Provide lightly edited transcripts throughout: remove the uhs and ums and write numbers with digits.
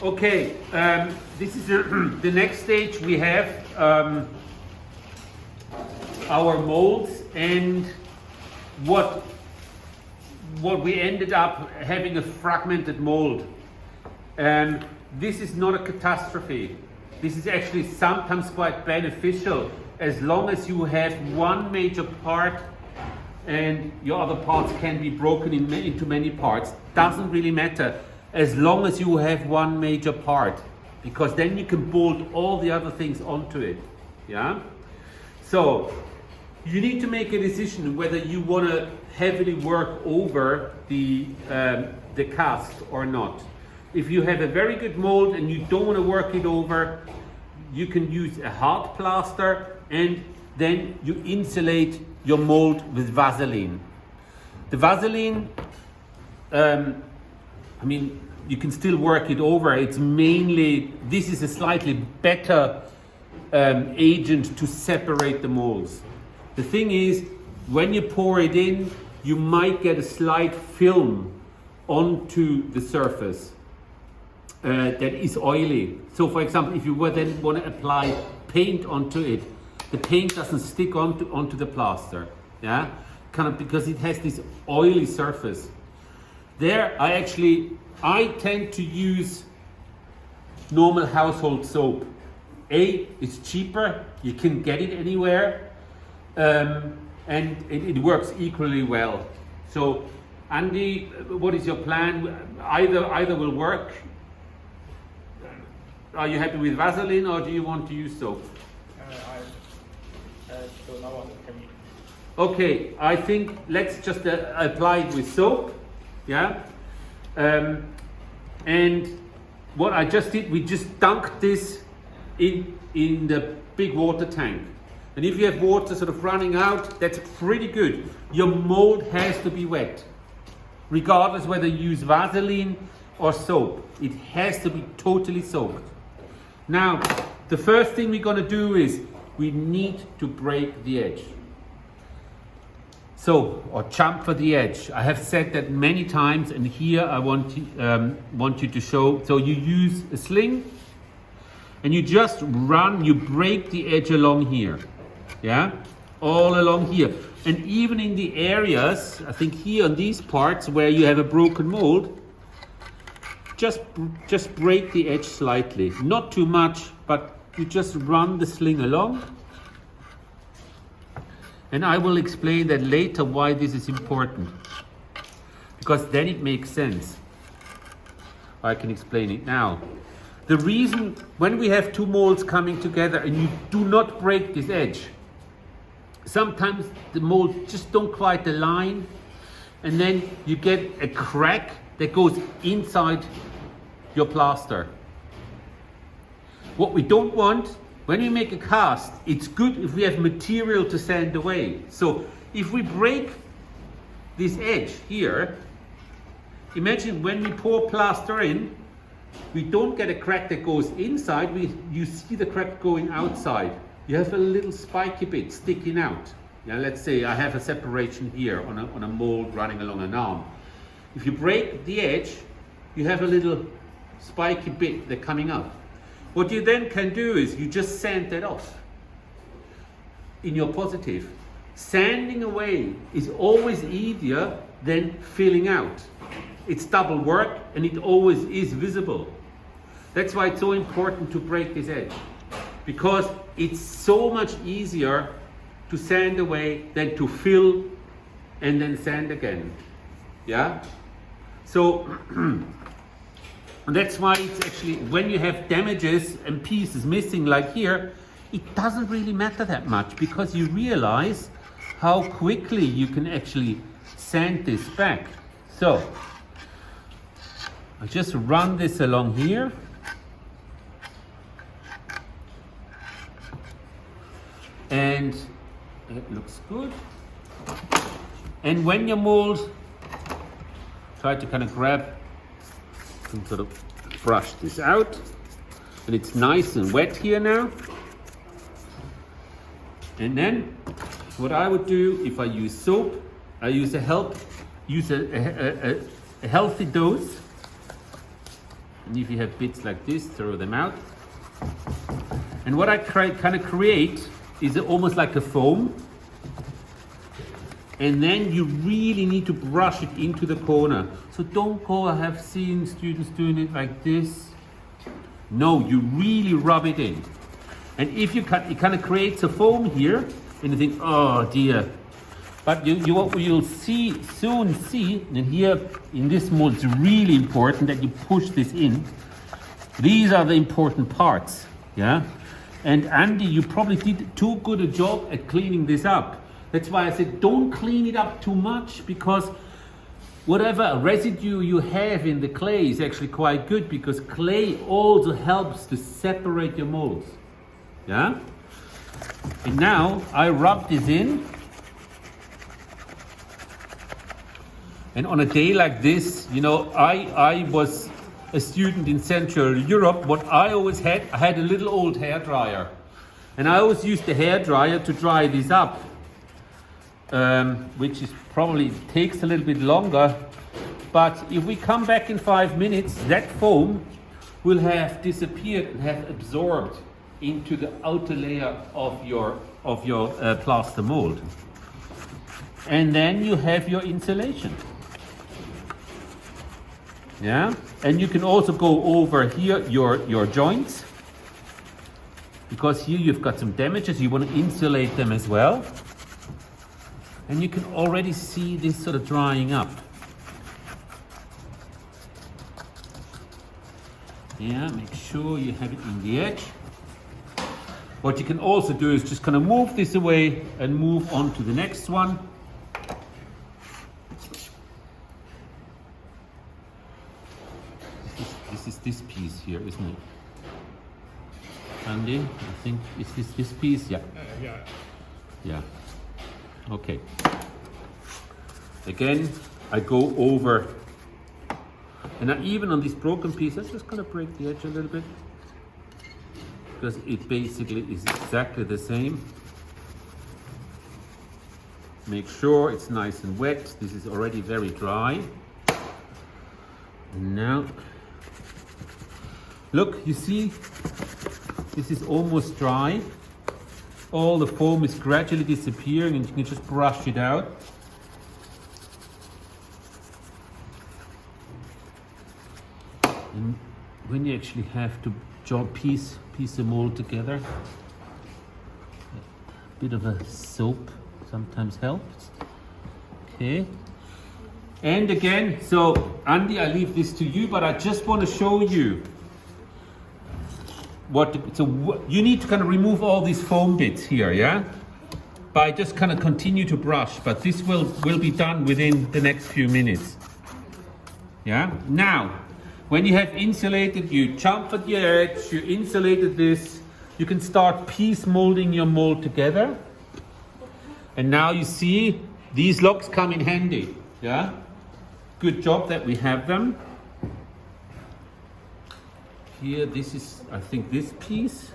Okay, this is the next stage. We have our molds, and what we ended up having a fragmented mold. And this is not a catastrophe. This is actually sometimes quite beneficial as long as you have one major part and your other parts can be broken into many parts. Doesn't really matter as long as you have one major part, because then you can bolt all the other things onto it. Yeah. So you need to make a decision whether you want to heavily work over the cast or not. If you have a very good mold and you don't want to work it over, you can use a hard plaster, and then you insulate your mold with Vaseline. The Vaseline, I mean, you can still work it over. It's mainly, this is a slightly better agent to separate the molds. The thing is, when you pour it in, you might get a slight film onto the surface that is oily. So for example, if you then want to apply paint onto it, the paint doesn't stick onto the plaster, yeah, kind of because it has this oily surface. There, I tend to use normal household soap. It's cheaper, you can get it anywhere, and it works equally well. So, Andy, what is your plan? Either will work. Are you happy with Vaseline, or do you want to use soap? I don't know what it can be. Okay, I think let's just apply it with soap, yeah. And what I just did, we just dunked this in the big water tank. And if you have water sort of running out, that's pretty good. Your mold has to be wet, regardless whether you use Vaseline or soap. It has to be totally soaked. Now, the first thing we're going to do is we need to break the edge. So, or chamfer the edge. I have said that many times, and here I want you to show. So you use a sling, and you just you break the edge along here, yeah, all along here, and even in the areas, I think here on these parts where you have a broken mold, just break the edge slightly, not too much, but you just run the sling along. And I will explain that later why this is important, because then it makes sense. I can explain it now. The reason when we have two molds coming together and you do not break this edge, sometimes the mold just don't quite align, and then you get a crack that goes inside your plaster. What we don't want, when we make a cast, it's good if we have material to sand away. So if we break this edge here, imagine when we pour plaster in, we don't get a crack that goes inside, you see the crack going outside. You have a little spiky bit sticking out. Yeah, let's say I have a separation here on a mold running along an arm. If you break the edge, you have a little spiky bit that's coming up. What you then can do is you just sand that off in your positive. Sanding away is always easier than filling out. It's double work and it always is visible. That's why it's so important to break this edge, because it's so much easier to sand away than to fill and then sand again. Yeah? So that's why it's actually, when you have damages and pieces missing like here, it doesn't really matter that much, because you realize how quickly you can actually sand this back. So I just run this along here. And it looks good. And when your mold, try to kind of grab and sort of brush this out, and it's nice and wet here now. And then what I would do if I use soap, I use a healthy dose. And if you have bits like this, throw them out. And what I kind of create is almost like a foam. And then you really need to brush it into the corner. So don't go, I have seen students doing it like this. No, you really rub it in. And if it kind of creates a foam here, and you think, oh dear. But you'll soon see, and here in this mold, it's really important that you push this in. These are the important parts, yeah? And Andy, you probably did too good a job at cleaning this up. That's why I said don't clean it up too much, because whatever residue you have in the clay is actually quite good, because clay also helps to separate your molds. Yeah? And now I rub this in. And on a day like this, you know, I was a student in Central Europe. What I always had, I had a little old hair dryer. And I always used the hair dryer to dry this up. Which is probably takes a little bit longer, but if we come back in 5 minutes, that foam will have disappeared and have absorbed into the outer layer of your plaster mold, and then you have your insulation. Yeah, and you can also go over here your joints, because here you've got some damages. You want to insulate them as well. And you can already see this sort of drying up. Yeah, make sure you have it in the edge. What you can also do is just kind of move this away and move on to the next one. This is this piece here, isn't it? Andy, I think, is this piece? Yeah. Yeah. Yeah. Okay. Again, I go over, and even on this broken piece, I'm just going to break the edge a little bit, because it basically is exactly the same. Make sure it's nice and wet. This is already very dry. And now, look, you see, this is almost dry. All the foam is gradually disappearing, and you can just brush it out. And when you actually have to piece the mold together, a bit of a soap sometimes helps. Okay. And again, so Andy, I leave this to you, but I just want to show you you need to kind of remove all these foam bits here, yeah? By just kind of continue to brush, but this will be done within the next few minutes. Yeah? Now, when you have insulated, you chamfered your edge, you insulated this, you can start piece molding your mold together. And now you see, these locks come in handy, yeah? Good job that we have them. Here, this is, I think, this piece.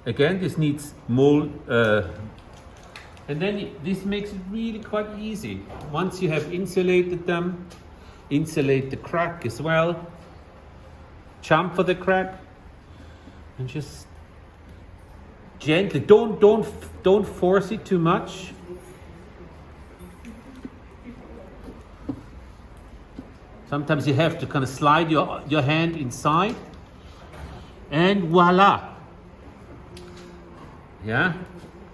Again, this needs mold, and then this makes it really quite easy. Once you have insulated them, insulate the crack as well, chamfer the crack, and just gently, don't force it too much. Sometimes you have to kind of slide your hand inside, and voila. Yeah,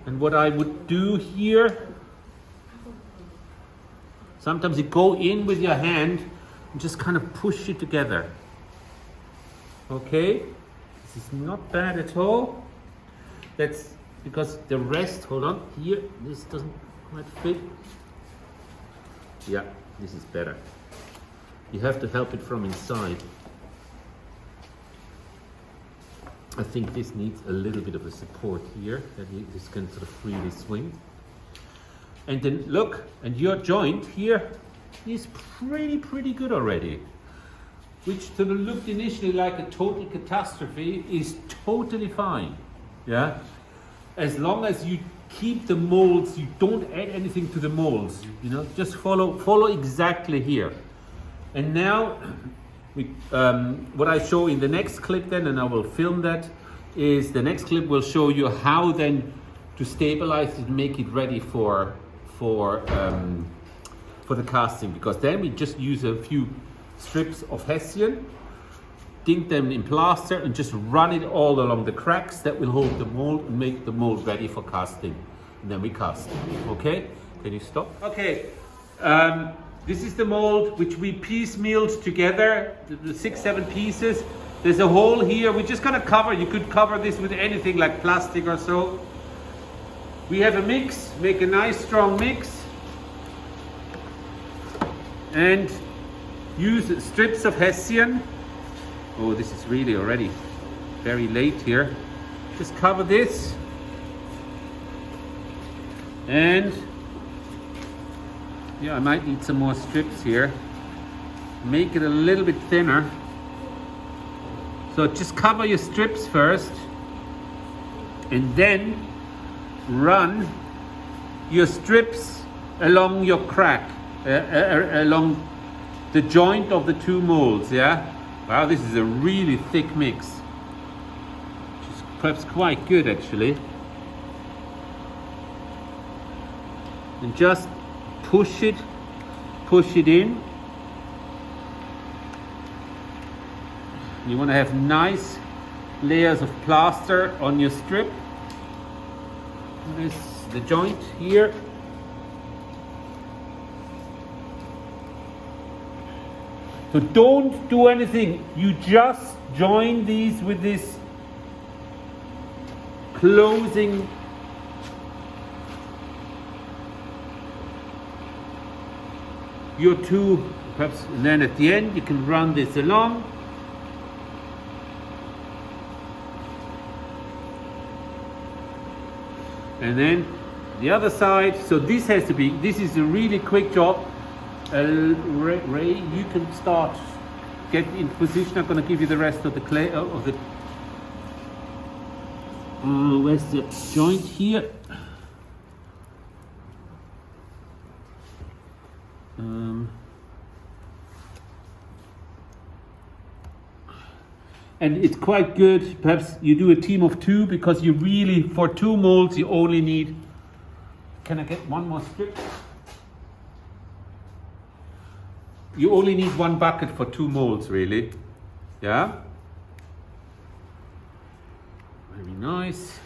and what I would do here, sometimes you go in with your hand and just kind of push it together. Okay, this is not bad at all. That's because the rest, hold on, here, this doesn't quite fit. Yeah, this is better. You have to help it from inside. I think this needs a little bit of a support here, that this can sort of freely swing. And then look, and your joint here is pretty good already. Which sort of looked initially like a total catastrophe is totally fine. Yeah? As long as you keep the molds, you don't add anything to the molds, you know, just follow exactly here. And now what I show in the next clip then, and I will film that, is the next clip will show you how then to stabilize it and make it ready for the casting, because then we just use a few strips of Hessian, dink them in plaster and just run it all along the cracks that will hold the mold and make the mold ready for casting. And then we cast. Okay, can you stop? Okay, this is the mold which we piecemealed together, the 6-7 pieces. There's a hole here. We're just gonna cover, you could cover this with anything like plastic or so. We have a mix, make a nice strong mix, and use strips of Hessian. Oh, this is really already very late here. Just cover this, and yeah, I might need some more strips here. Make it a little bit thinner. So just cover your strips first, and then run your strips along your crack, along the joint of the two molds, yeah? Wow, this is a really thick mix, which is perhaps quite good actually. And just push it in. You want to have nice layers of plaster on your strip. This is the joint here. So don't do anything, you just join these with this closing your two, perhaps, and then at the end you can run this along. And then the other side, so this has to be, this is a really quick job. Ray, you can start, get in position. I'm going to give you the rest of the clay, of the, where's the joint here? And it's quite good, perhaps you do a team of 2, because you really, for 2 molds, you only need, can I get one more strip? You only need 1 bucket for 2 molds, really. Yeah? Very nice.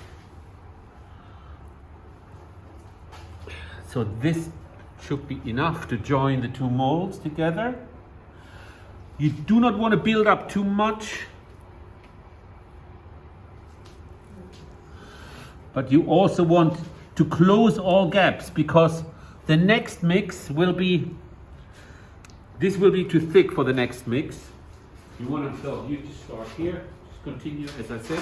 So this should be enough to join the 2 molds together. You do not want to build up too much, but you also want to close all gaps, because the next mix will be, this will be too thick for the next mix. You want to, so you just start here, just continue as I said.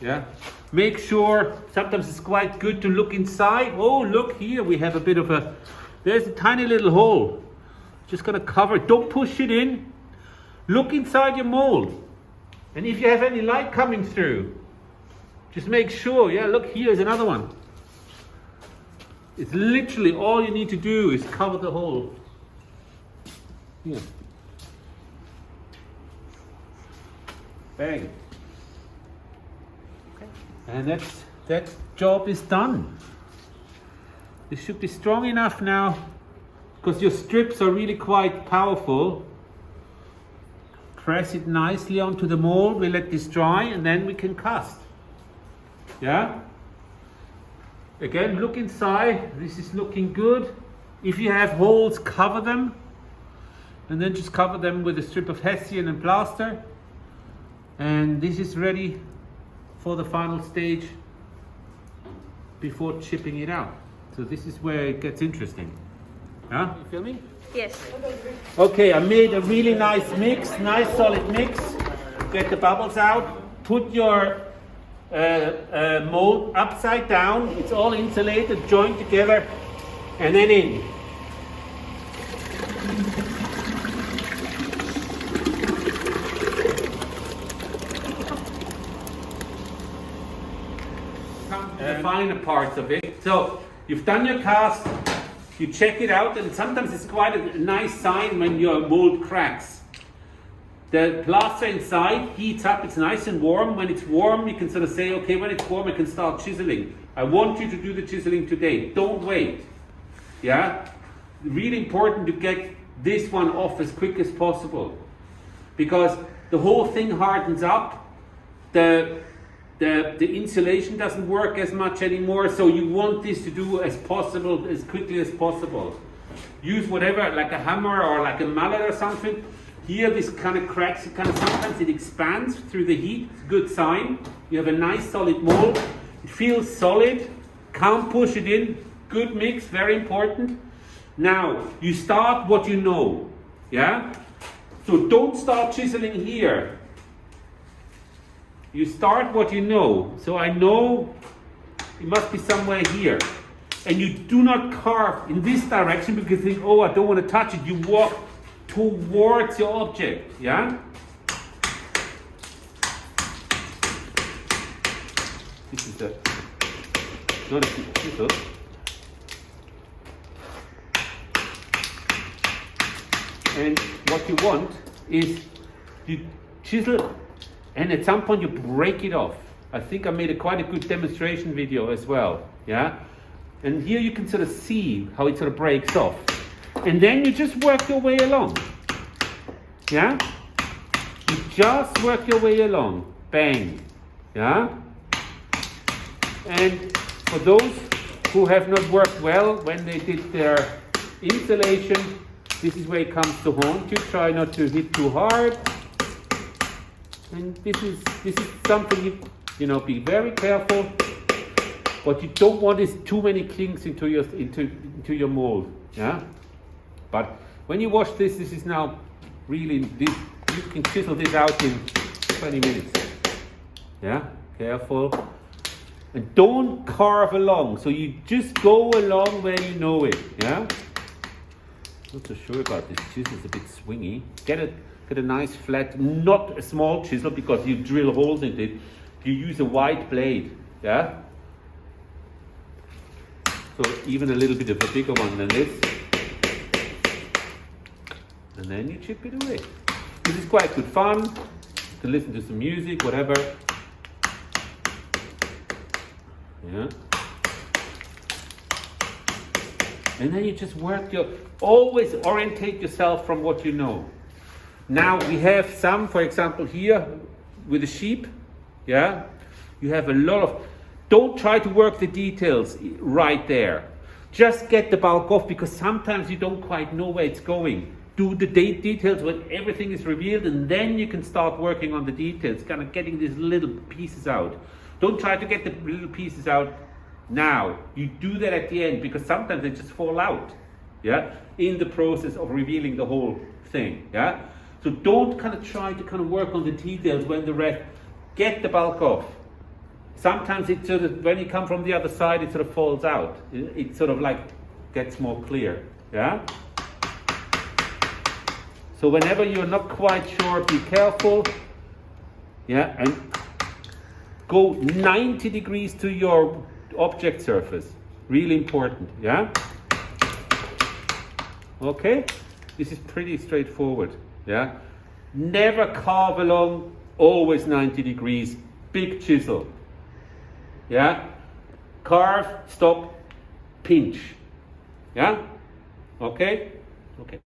Yeah. Make sure, sometimes it's quite good to look inside. Oh, look here, we have a bit of a, there's a tiny little hole. Just gonna cover it, don't push it in. Look inside your mold. And if you have any light coming through, just make sure, yeah, look, here's another one. It's literally all you need to do is cover the hole. Here. Bang. Okay. And that job is done. This should be strong enough now, because your strips are really quite powerful. Press it nicely onto the mold, we let this dry, and then we can cast. Yeah? Again, look inside, this is looking good. If you have holes, cover them. And then just cover them with a strip of Hessian and plaster. And this is ready for the final stage before chipping it out. So this is where it gets interesting. Huh? You feel me? Yes. Okay, I made a really nice mix, nice solid mix. Get the bubbles out. Put your mold upside down. It's all insulated, joined together, and then in. The finer parts of it. So you've done your cast, you check it out, and sometimes it's quite a nice sign when your mold cracks. The plaster inside heats up, it's nice and warm. When it's warm, you can sort of say, okay, when it's warm, I can start chiseling. I want you to do the chiseling today. Don't wait. Yeah? Really important to get this one off as quick as possible. Because the whole thing hardens up. The insulation doesn't work as much anymore, so you want this to do as quickly as possible. Use whatever, like a hammer or like a mallet or something. Here this kind of cracks, sometimes it expands through the heat. It's a good sign. You have a nice solid mold. It feels solid. Can't push it in. Good mix, very important. Now, you start what you know. Yeah? So don't start chiseling here. You start what you know. So I know it must be somewhere here. And you do not carve in this direction because you think, oh, I don't want to touch it. You walk towards your object, yeah? This is not a good chisel. And what you want is you chisel and at some point you break it off. I think I made quite a good demonstration video as well, yeah? And here you can sort of see how it sort of breaks off. And then you just work your way along. Yeah? You just work your way along. Bang. Yeah? And for those who have not worked well when they did their installation, this is where it comes to haunt you. Try not to hit too hard. And this is something you know, be very careful. What you don't want is too many kinks into your mold. Yeah? But when you wash this is now really, you can chisel this out in 20 minutes. Yeah, careful. And don't carve along. So you just go along where you know it. Yeah? Not so sure about this chisel, it's a bit swingy. Get a nice flat, not a small chisel because you drill holes in it. You use a wide blade. Yeah? So even a little bit of a bigger one than this. And then you chip it away. This is quite good fun. You can listen to some music, whatever. Yeah. And then you just always orientate yourself from what you know. Now we have some, for example, here with the sheep. Yeah. You have a lot of, don't try to work the details right there. Just get the bulk off because sometimes you don't quite know where it's going. Do the details when everything is revealed and then you can start working on the details, kind of getting these little pieces out. Don't try to get the little pieces out now. You do that at the end because sometimes they just fall out, yeah, in the process of revealing the whole thing, yeah. So don't kind of try to kind of work on the details when the rest, get the bulk off. Sometimes it sort of, when you come from the other side, it sort of falls out. It sort of like gets more clear, yeah. So whenever you're not quite sure, be careful, yeah, and go 90 degrees to your object surface. Really important, yeah? Okay, this is pretty straightforward, yeah? Never carve along, always 90 degrees, big chisel, yeah? Carve, stop, pinch, yeah? Okay? Okay.